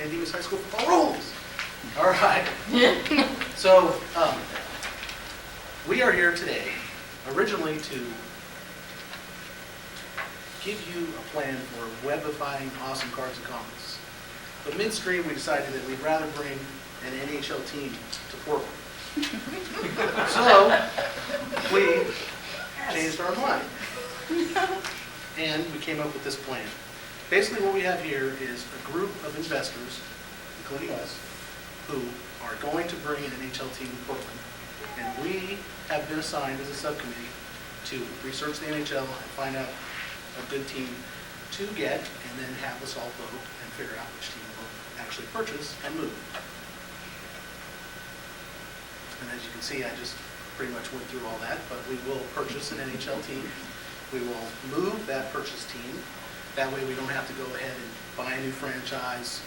San Dimas High School football rules. All right. So we are here today originally to give you a plan for webifying awesome cards and comics. But midstream, we decided that we'd rather bring an NHL team to Portland. So we changed our mind. And we came up with this plan. Basically what we have here is a group of investors, including us, who are going to bring an NHL team to Portland. And we have been assigned as a subcommittee to research the NHL and find out a good team to get, and then have us all vote and figure out which team we'll actually purchase and move. And as you can see, I just pretty much went through all that, but we will purchase an NHL team. We will move that purchase team. That way we don't have to go ahead and buy a new franchise,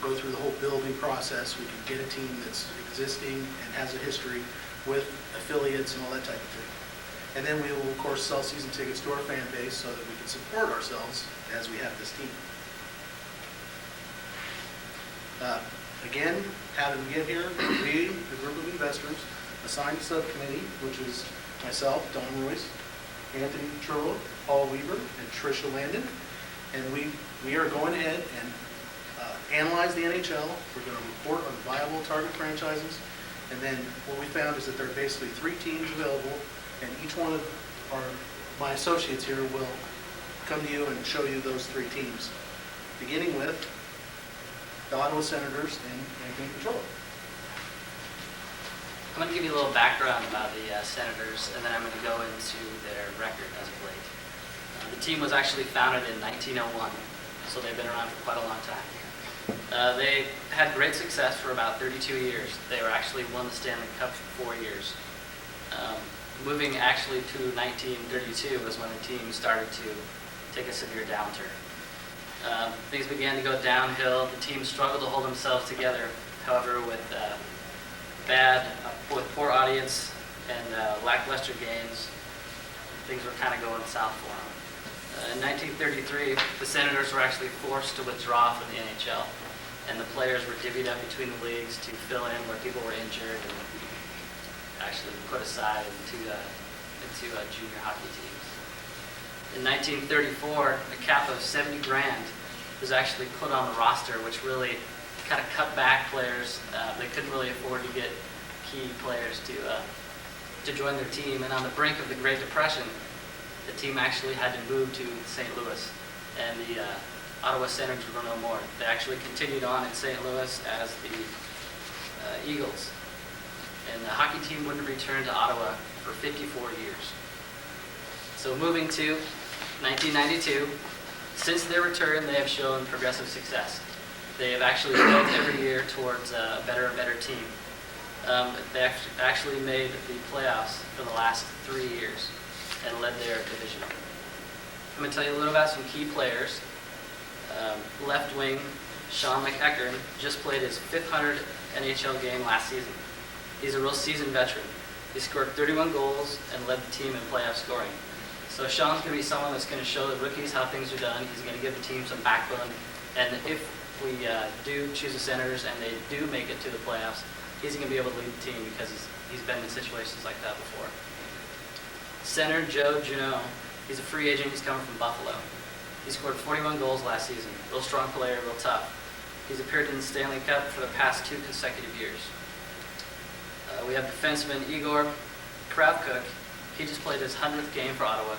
go through the whole building process. We can get a team that's existing and has a history with affiliates and all that type of thing. And then we will, of course, sell season tickets to our fan base so that we can support ourselves as we have this team. Again, how did we get here? We, the group of investors, assigned a subcommittee, which is myself, Don Royce, Anthony Trullo, Paul Weaver, and Tricia Landon. And we are going ahead and analyze the NHL. We're going to report on viable target franchises. And then what we found is that there are basically 3 teams available, and each one of my associates here will come to you and show you those 3 teams, beginning with the Ottawa Senators and Anthony Trullo. I'm going to give you a little background about the Senators, and then I'm going to go into their record as of late. The team was actually founded in 1901, so they've been around for quite a long time. They had great success for about 32 years. They were actually won the Stanley Cup for 4 years. Moving actually to 1932 was when the team started to take a severe downturn. Things began to go downhill. The team struggled to hold themselves together. However, with poor audience and lackluster games, things were kind of going south for them. In 1933, the Senators were actually forced to withdraw from the NHL, and the players were divvied up between the leagues to fill in where people were injured and actually put aside into junior hockey teams. In 1934, a cap of $70,000 was actually put on the roster, which really kind of cut back players. They couldn't really afford to get key players to join their team. And on the brink of the Great Depression, the team actually had to move to St. Louis, and the Ottawa Senators were no more. They actually continued on in St. Louis as the Eagles. And the hockey team wouldn't return to Ottawa for 54 years. So moving to 1992, since their return, they have shown progressive success. They have actually built every year towards a better and better team. They actually made the playoffs for the last 3 years and led their division. I'm going to tell you a little about some key players. Left wing, Sean McEachern just played his 500th NHL game last season. He's a real seasoned veteran. He scored 31 goals and led the team in playoff scoring. So Sean's going to be someone that's going to show the rookies how things are done. He's going to give the team some backbone. And if we do choose the Senators and they do make it to the playoffs, he's going to be able to lead the team because he's been in situations like that before. Center Joe Juneau, he's a free agent. He's coming from Buffalo. He scored 41 goals last season. Real strong player, real tough. He's appeared in the Stanley Cup for the past 2 consecutive years. We have defenseman Igor Kravchuk. He just played his 100th game for Ottawa,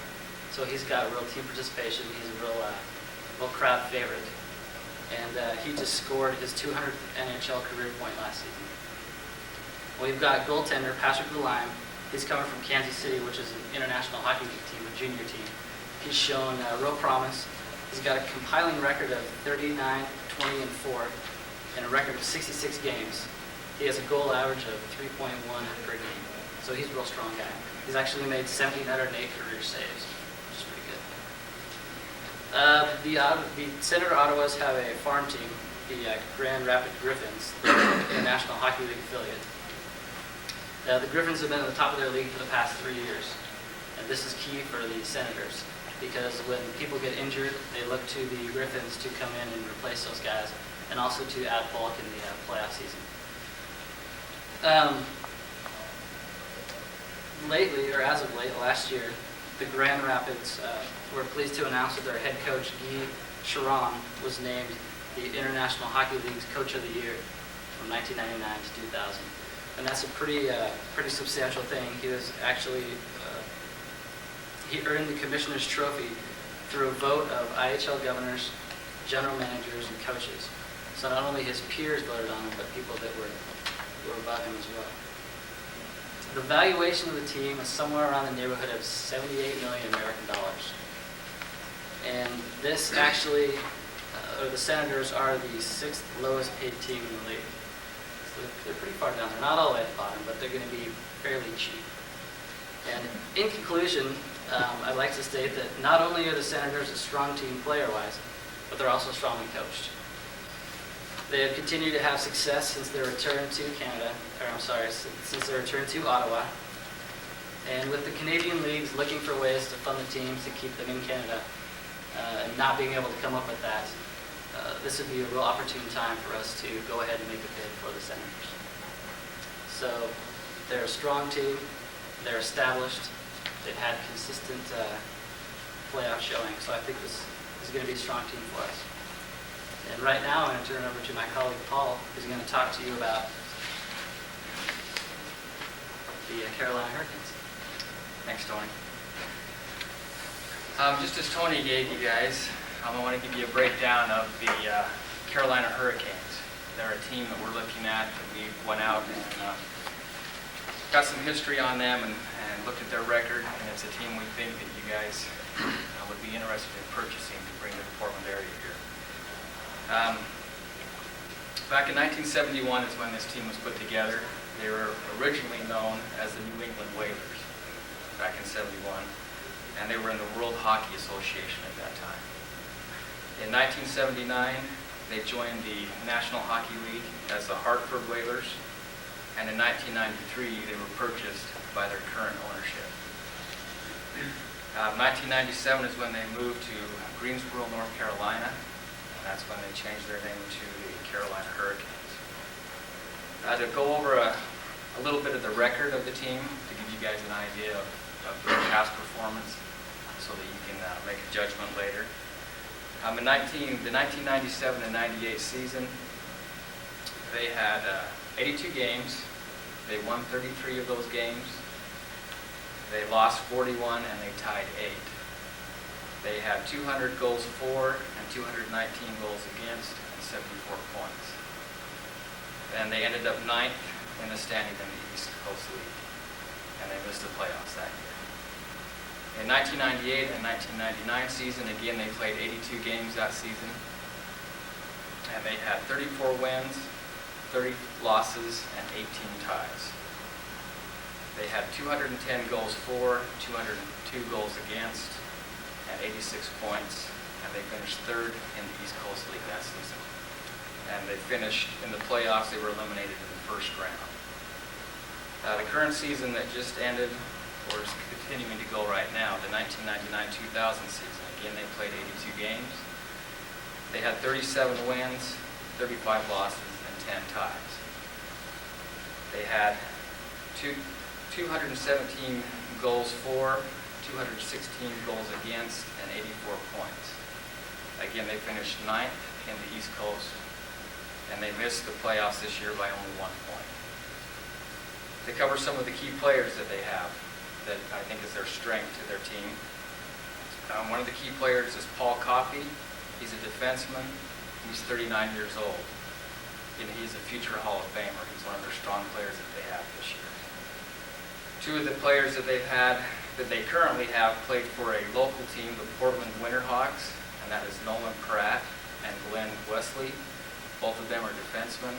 so he's got real team participation. He's a real crowd favorite. And he just scored his 200th NHL career point last season. We've got goaltender Patrick Lalime. He's coming from Kansas City, which is an international hockey league team, a junior team. He's shown real promise. He's got a compiling record of 39, 20, and 4, and a record of 66 games. He has a goal average of 3.1 per game, so he's a real strong guy. He's actually made 1,708 career saves, which is pretty good. The Senator Ottawas have a farm team, the Grand Rapids Griffins, the International Hockey League affiliate. The Griffins have been at the top of their league for the past 3 years, and this is key for the Senators because when people get injured, they look to the Griffins to come in and replace those guys, and also to add bulk in the playoff season. Lately, or as of late, last year, the Grand Rapids were pleased to announce that their head coach, Guy Charon, was named the International Hockey League's Coach of the Year from 1999 to 2000. And that's a pretty substantial thing. He was actually, he earned the Commissioner's Trophy through a vote of IHL governors, general managers, and coaches. So not only his peers voted on him, but people that were above him as well. The valuation of the team is somewhere around the neighborhood of 78 million American dollars. And this actually, or the Senators are the 6th lowest paid team in the league. So they're pretty far down. They're not all the way at the bottom, but they're going to be fairly cheap. And in conclusion, I'd like to state that not only are the Senators a strong team player-wise, but they're also strongly coached. They have continued to have success since their return to Canada, since their return to Ottawa. And with the Canadian leagues looking for ways to fund the teams to keep them in Canada, and not being able to come up with that, this would be a real opportune time for us to go ahead and make a bid for the Senators. So they're a strong team, they're established, they've had consistent playoff showing, so I think this is going to be a strong team for us. And right now, I'm going to turn it over to my colleague Paul, who's going to talk to you about the Carolina Hurricanes. Thanks, Tony. Just as Tony gave you guys, I want to give you a breakdown of the Carolina Hurricanes. They're a team that we're looking at, that we went out and got some history on them and looked at their record, and it's a team we think that you guys would be interested in purchasing to bring to the Portland area here. Back in 1971 is when this team was put together. They were originally known as the New England Whalers back in '71, and they were in the World Hockey Association at that time. In 1979, they joined the National Hockey League as the Hartford Whalers, and in 1993, they were purchased by their current ownership. 1997 is when they moved to Greensboro, North Carolina, and that's when they changed their name to the Carolina Hurricanes. To go over a little bit of the record of the team, to give you guys an idea of their past performance, so that you can make a judgment later. The 1997 and 98 season, they had 82 games. They won 33 of those games. They lost 41 and they tied 8. They had 200 goals for and 219 goals against and 74 points. And they ended up 9th in the standing in the East Coast League, and they missed the playoffs that year. In 1998 and 1999 season, again, they played 82 games that season, and they had 34 wins, 30 losses, and 18 ties. They had 210 goals for, 202 goals against, and 86 points, and they finished 3rd in the East Coast League that season. And they finished in the playoffs. They were eliminated in the first round. The current season that just ended, or is continuing to go right now, the 1999-2000 season, again, they played 82 games. They had 37 wins, 35 losses, and 10 ties. They had 217 goals for, 216 goals against, and 84 points. Again, they finished 9th in the East Coast, and they missed the playoffs this year by only 1 point. To cover some of the key players that they have that I think is their strength to their team. One of the key players is Paul Coffey. He's a defenseman. He's 39 years old. And he's a future Hall of Famer. He's one of their strong players that they have this year. 2 of the players that they've had, that they currently have, played for a local team, the Portland Winterhawks, and that is Nolan Pratt and Glenn Wesley. Both of them are defensemen.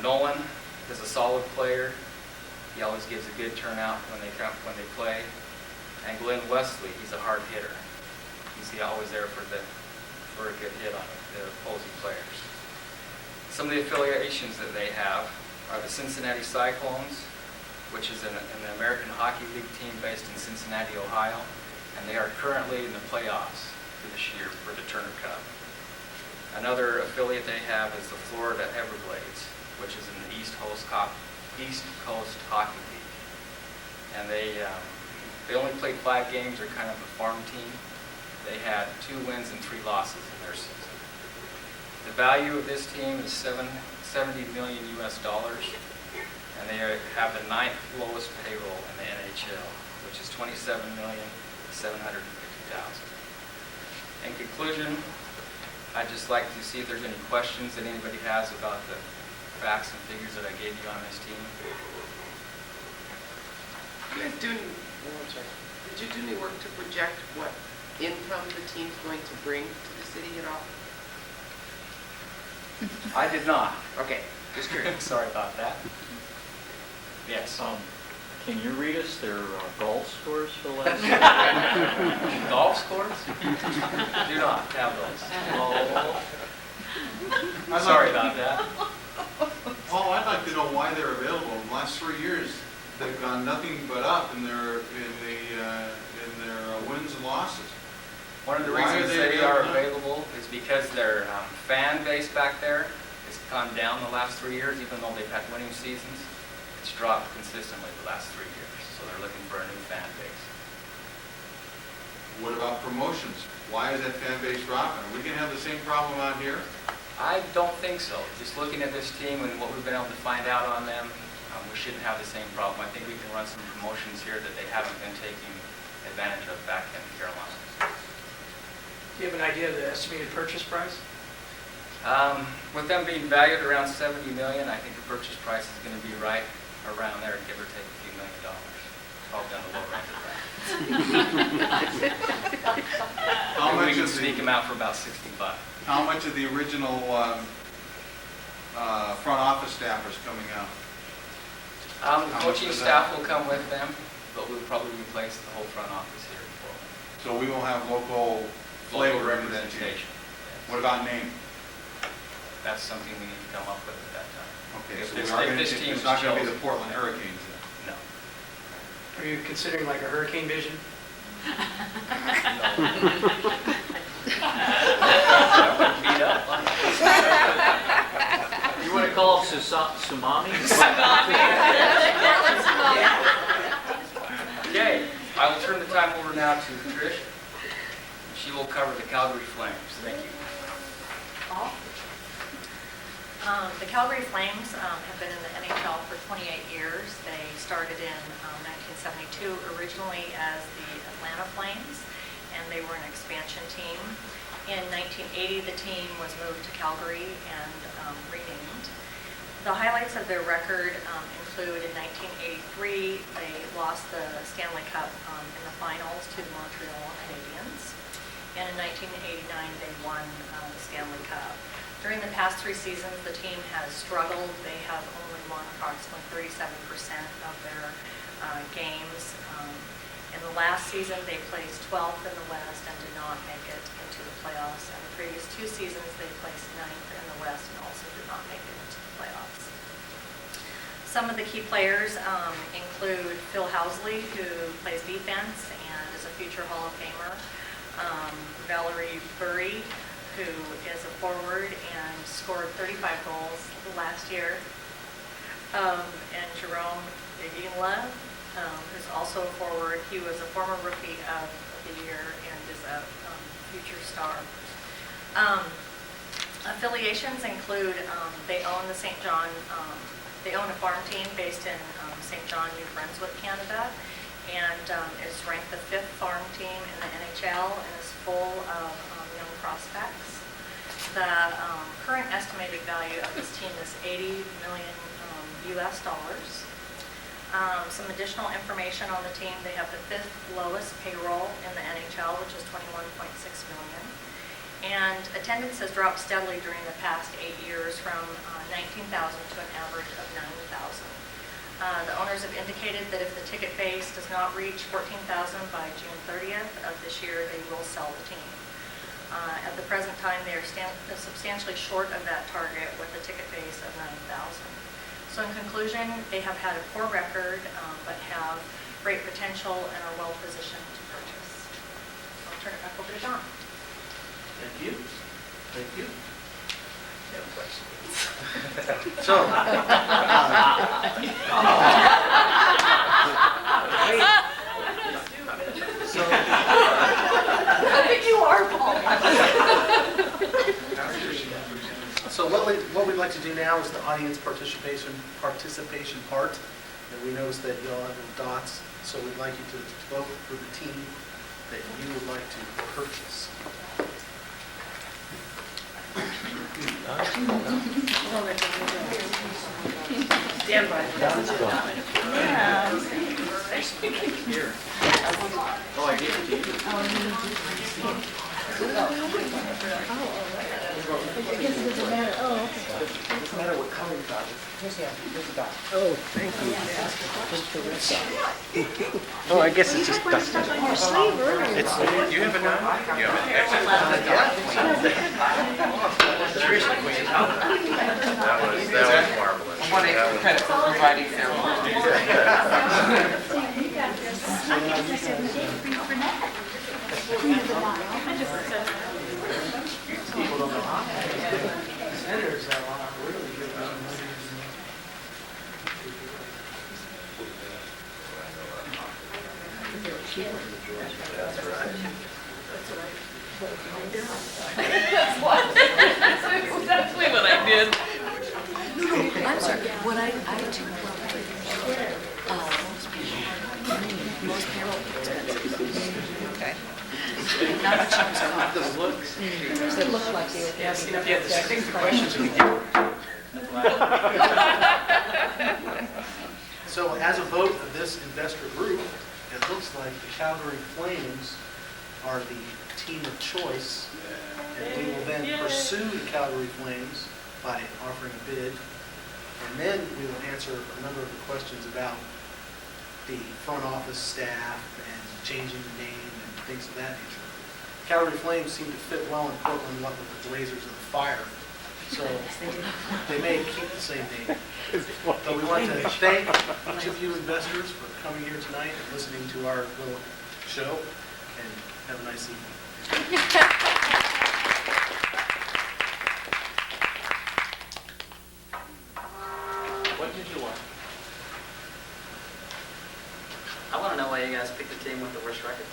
Nolan is a solid player. He always gives a good turnout when they play. And Glenn Wesley, he's a hard hitter. He's always there for a good hit on the opposing players. Some of the affiliations that they have are the Cincinnati Cyclones, which is an American Hockey League team based in Cincinnati, Ohio, and they are currently in the playoffs for this year for the Turner Cup. Another affiliate they have is the Florida Everglades, which is in the East Coast Hockey League. And they only played 5 games. They're kind of a farm team. They had 2 wins and 3 losses in their season. The value of this team is $70 million US, and they have the 9th lowest payroll in the NHL, which is $27,750,000. In conclusion, I'd just like to see if there's any questions that anybody has about the facts and figures that I gave you on this team. You guys do, did you do any work to project what income the team's going to bring to the city at all? I did not. Okay, just curious. Sorry about that. Yes. Can you read us their golf scores for the last? Golf scores? Do not have those. I'd Sorry like- about that. Paul, I'd like to know why they're available. In the last 3 years, they've gone nothing but up in their wins and losses. One of the Why are reasons they they are available? available is because their fan base back there has gone down the last 3 years, even though they've had winning seasons. It's dropped consistently the last 3 years, so they're looking for a new fan base. What about promotions? Why is that fan base dropping? Are we going to have the same problem out here? I don't think so. Just looking at this team and what we've been able to find out on them, we shouldn't have the same problem. I think we can run some promotions here that they haven't been taking advantage of back in Carolina. Do you have an idea of the estimated purchase price? With them being valued around $70 million, I think the purchase price is going to be right around there, give or take a few $1 million. Probably on the lower end of that. How Maybe much we can of sneak the them out for about $65. how much of the original front office staff is coming out? The How much coaching is staff that? will come with them, but we'll probably replace the whole front office here in Portland. So we will have local flavor into that team. representation. What about name? That's something we need to come up with at that time. Okay, If so this- we are if gonna- this team it's not going to be shows- the Portland Hurricanes then? No. Are you considering like a hurricane vision? Beat up. You want to call them tsunami? Okay, I will turn the time over now to Trish. She will cover the Calgary Flames. Thank you. Paul? The Calgary Flames have been in the NHL for 28 years. They started in 1972 originally as the Atlanta Flames, and they were an expansion team. In 1980, the team was moved to Calgary and renamed. The highlights of their record include in 1983, they lost the Stanley Cup in the finals to the Montreal Canadiens. And in 1989, they won the Stanley Cup. During the past 3 seasons, the team has struggled. They have only won approximately 37% of their games. In the last season, they placed 12th in the West and did not make it into the playoffs. And the previous 2 seasons, they placed 9th in the West and also did not make it into the playoffs. Some of the key players include Phil Housley, who plays defense and is a future Hall of Famer. Valerie Burry, who is a forward and scored 35 goals last year. And Jerome Love, who's also a forward. He was a former Rookie of the Year and is a future star. Affiliations include they own the St. John, they own a farm team based in St. John, New Brunswick, Canada, and is ranked the 5th farm team in the NHL and is full of young prospects. The current estimated value of this team is $80 million US. Some additional information on the team: they have the 5th lowest payroll in the NHL, which is $21.6 million. And attendance has dropped steadily during the past 8 years from 19,000 to an average of 9,000. The owners have indicated that if the ticket base does not reach 14,000 by June 30th of this year, they will sell the team. At the present time, they are substantially short of that target with a ticket base of 9,000. So in conclusion, they have had a poor record, but have great potential and are well positioned to purchase. I'll turn it back over to Don. Thank you. Thank you. So, so, I think you are, Paul. so what we'd like to do now is the audience participation part. And we noticed that you all have little dots, so we'd like you to vote for the team that you would like to purchase. Stand by. Here. Oh, I gave it to you. Doesn't matter what color you got. Here's the dot. Oh, thank you. Oh, I guess it's just dusted. It's, You have a gun? You have an extra. Seriously, Queen. That was marvelous. I want extra credit for providing people don't know how. Senators have a lot of really good That's exactly what I did. I'm sorry, what I do, most payroll expenses. Okay. Not insurance costs. Does it look like they were? Yeah, see, if you had the same questions, we could. So as a vote of this investor group, it looks like the Calgary Flames are the team of choice. And we will then pursue the Calgary Flames by offering a bid. And then we will answer a number of the questions about the front office staff and changing the name and things of that nature. Calgary Flames seem to fit well in Portland, what with the Blazers of the Fire. So they may keep the same name. But we want to thank each of you investors for coming here tonight and listening to our little show, and have a nice evening. What did you want? I want to know why you guys picked the team with the worst record.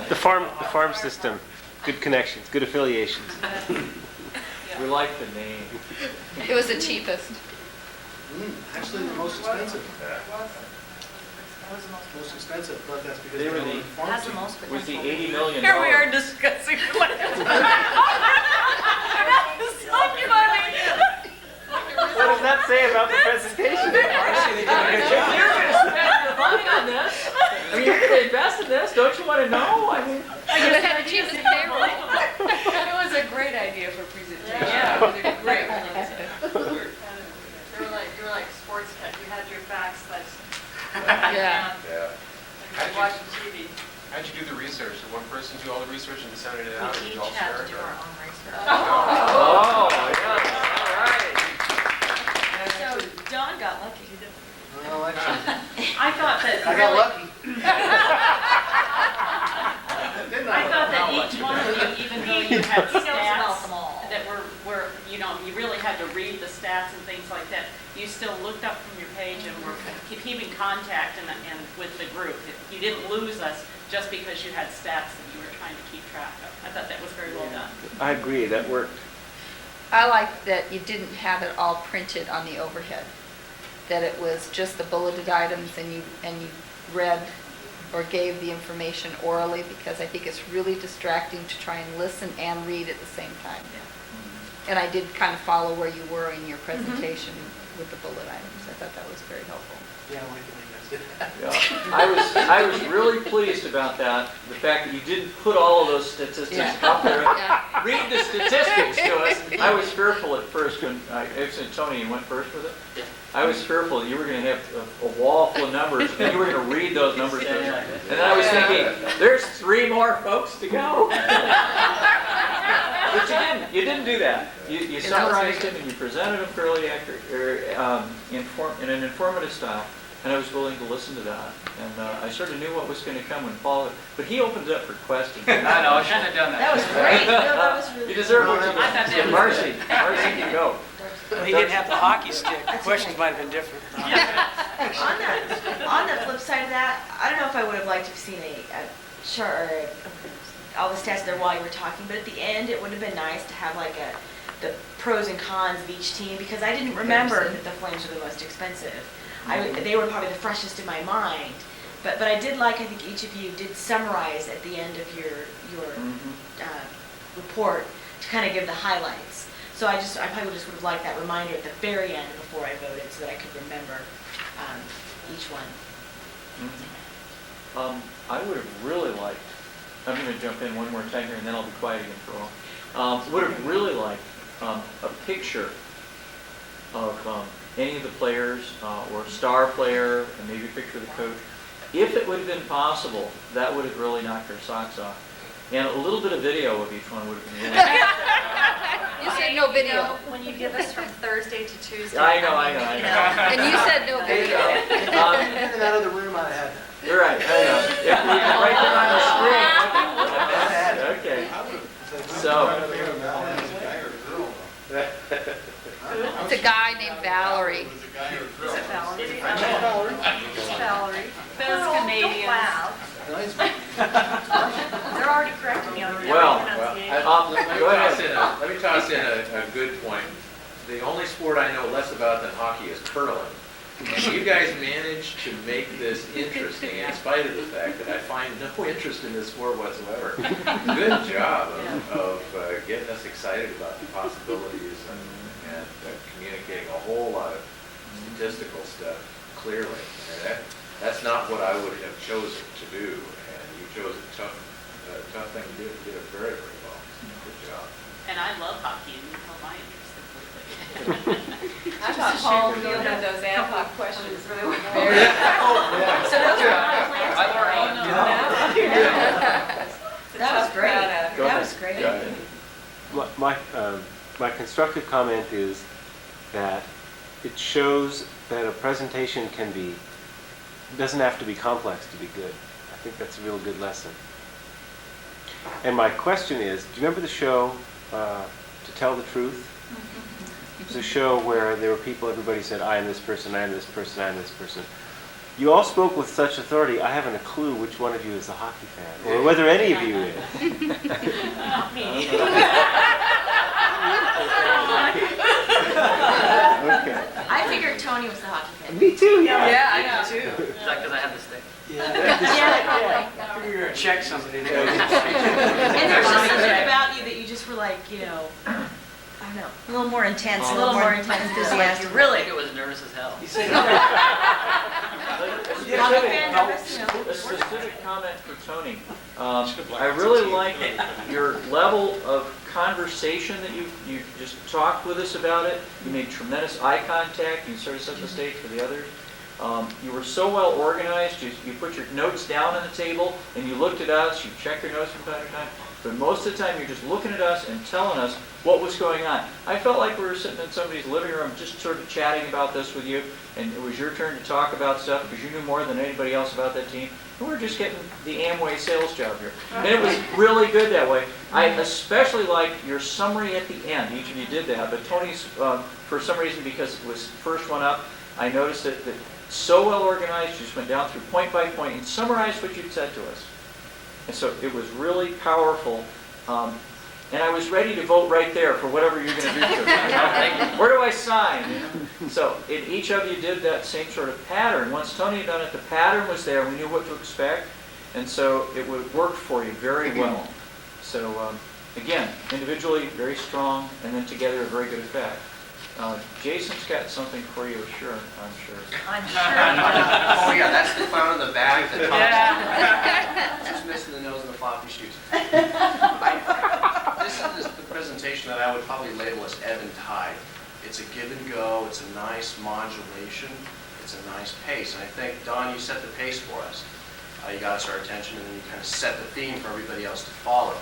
The farm system, good connections, good affiliations. We like the name. It was the cheapest. Actually, the most expensive. Most expensive, but that's because They were they're the- on farm Has the team. most Was the potential. $80 million. Here we are discussing what. That is so funny. What does that say about the presentation? Honestly, they did a good job. You're gonna spend your money on this. I mean, you're gonna invest in this. Don't you want to know? I mean. It had the cheapest payroll. It was a great idea for presentation. Yeah, it was a great one. You were like sports tech, you had your facts, like, Yeah. like watching TV. How'd you do the research? Did one person do all the research and disseminate it out? Or We did you all each had share to it? do our own research. Oh, yes, all right. So Don got lucky. Well, actually, I thought that I got lucky. I thought that each one of you, even though you had He knows about stats them all. that were, you really had to read the stats and things like that, you still looked up from your page and were keeping contact and with the group. You didn't lose us just because you had stats that you were trying to keep track of. I thought that was very well done. I agree, that worked. I like that you didn't have it all printed on the overhead, that it was just the bulleted items and you read or gave the information orally, because I think it's really distracting to try and listen and read at the same time. And I did kind of follow where you were in your presentation with the bullet items. I thought that was very helpful. Yeah, I like the way you guys did that. Yeah. I was really pleased about that, the fact that you didn't put all of those statistics up there. Yeah. Read the statistics to us. I was fearful at first when, actually, Tony, you went first with it? Yeah. I was fearful that you were going to have a wall full of numbers, and you were going to read those numbers to us. And then I was thinking, there's 3 more folks to go. But you didn't. You didn't do that. You summarized them and you presented them fairly accurate, in an informative style. and I was willing to listen to that. And I sort of knew what was going to come when Paul, but he opened up for questions. I know, I shouldn't have done that. That was great. No, that was really. You deserve what you I thought that get. was Marcy, Marcy can go. Well, he didn't have the hockey stick. The questions might have been different. On the flip side of that, I don't know if I would have liked to have seen a chart or all the stats there while you were talking, but at the end, it would have been nice to have like the pros and cons of each team, because I didn't remember that the Flames were the most expensive. They were probably the freshest in my mind. But I did like, I think each of you did summarize at the end of your report to kind of give the highlights. So I probably just would have liked that reminder at the very end before I voted so that I could remember each one. I would have really liked, I'm going to jump in one more time here and then I'll be quiet again for a while. Would have really liked a picture of any of the players or a star player and maybe a picture of the coach. If it would have been possible, that would have really knocked our socks off. And a little bit of video of each one would have been really nice. You said no video. When you give us from Thursday to Tuesday. I know. And you said no There you video. go. In and out of the room, I had that. You're right, I know. If we can right there on the screen. Okay. So, It's a guy named Valerie. Was it a guy or a girl? Is it Valerie? Valerie. Those Canadians. Wow. They're already correcting me on the Well, pronunciation. go ahead. Let me toss in a good point. The only sport I know less about than hockey is curling. And you guys managed to make this interesting in spite of the fact that I find no interest in this sport whatsoever. Good job of getting us excited about the possibilities and communicating a whole lot of statistical stuff clearly. And that's not what I would have chosen to do, and you chose a tough thing to do. You did it very, very well. Good job. And I love hockey, and you know my interest completely. I thought Paul fielded those ad hoc questions really well. So those are my plans. I learned. That was great. Go That ahead. was great. Go ahead. My constructive comment is that it shows that a presentation doesn't have to be complex to be good. I think that's a real good lesson. And my question is, do you remember the show, To Tell the Truth? It was a show where there were people, everybody said, I am this person, I am this person, I am this person. You all spoke with such authority, I haven't a clue which one of you is a hockey fan, or whether any of you is. Not me. Okay. I figured Tony was the hockey fan. Me too, Yeah, I do too. Is that because I have the stick? I figured you were going to check somebody. And there's just something about you that you just were like, I don't know, a little more intense, a little more intense, enthusiastic. You really? It was nervous as hell. A Hockey specific comment for Tony. I really like your level of conversation that you just talked with us about it. You made tremendous eye contact. You sort of set the stage for the others. You were so well organized. You put your notes down on the table and you looked at us. You checked your notes from time to time. But most of the time, you're just looking at us and telling us what was going on. I felt like we were sitting in somebody's living room just sort of chatting about this with you, and it was your turn to talk about stuff because you knew more than anybody else about that team. And we were just getting the Amway sales job here. And it was really good that way. I especially liked your summary at the end. Each of you did that, but Tony's, for some reason, because it was first one up, I noticed that so well organized, you just went down through point by point and summarized what you'd said to us. And so it was really powerful. And I was ready to vote right there for whatever you're going to do to it. Where do I sign? So each of you did that same sort of pattern. Once Tony had done it, the pattern was there. We knew what to expect. And so it would work for you very well. So again, individually, very strong, and then together, a very good effect. Jason's got something for you, sure, I'm sure. I'm sure. Oh yeah, that's the clown in the back that talks. Just missing the nose and the floppy shoes. This is the presentation that I would probably label as ebb and tide. It's a give and go, it's a nice modulation, it's a nice pace. And I think, Don, you set the pace for us. You got us our attention, and then you kind of set the theme for everybody else to follow.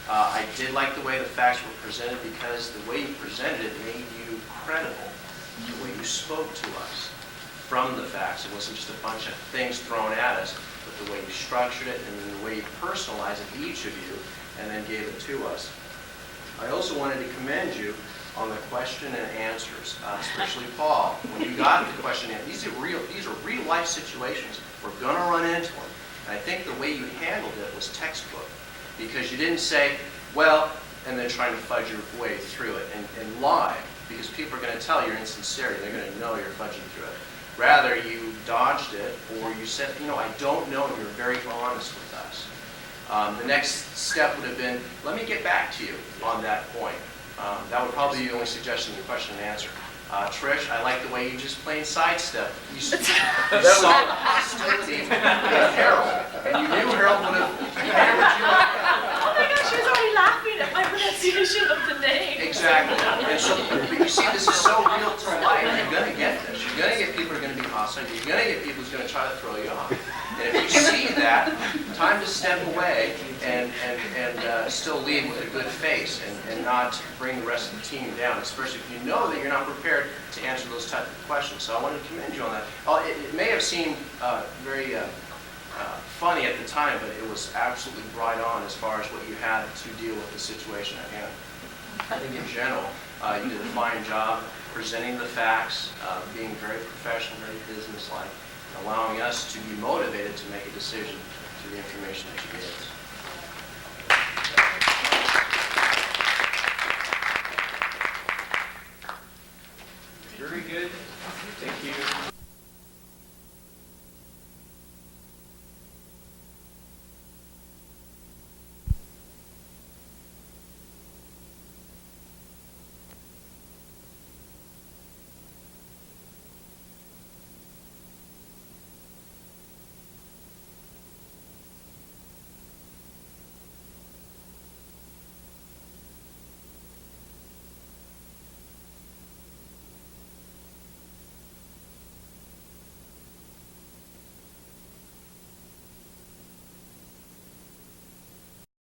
I did like the way the facts were presented because the way you presented it made you credible, the way you spoke to us. from the facts. It wasn't just a bunch of things thrown at us, but the way you structured it and then the way you personalized it, each of you, and then gave it to us. I also wanted to commend you on the question and answers, especially Paul. When you got the question and these are real life situations. We're going to run into them. And I think the way you handled it was textbook, because you didn't say, well, and then trying to fudge your way through it and lie, because people are going to tell your insincerity. They're going to know you're fudging through it. Rather, you dodged it, or you said, I don't know, and you were very honest with us. The next step would have been, let me get back to you on that point. That would probably be the only suggestion in the question and answer. Trish, I like the way you just plain sidestepped. You saw hostility in Harold, and you knew Harold would have hammered you up. Oh my gosh, she was already laughing at my pronunciation of the name. Exactly. And so, but you see, this is so real to life. You're going to get this. You're going to get people who are going to be hostile. You're going to get people who's going to try to throw you off. And if you see that, time to step away and still lead with a good face and not bring the rest of the team down, especially if you know that you're not prepared to answer those type of questions. So I wanted to commend you on that. It may have seemed very funny at the time, but it was absolutely right on as far as what you had to deal with the situation at hand. I think in general, you did a fine job presenting the facts, being very professional, very businesslike, allowing us to be motivated to make a decision through the information that you gave us.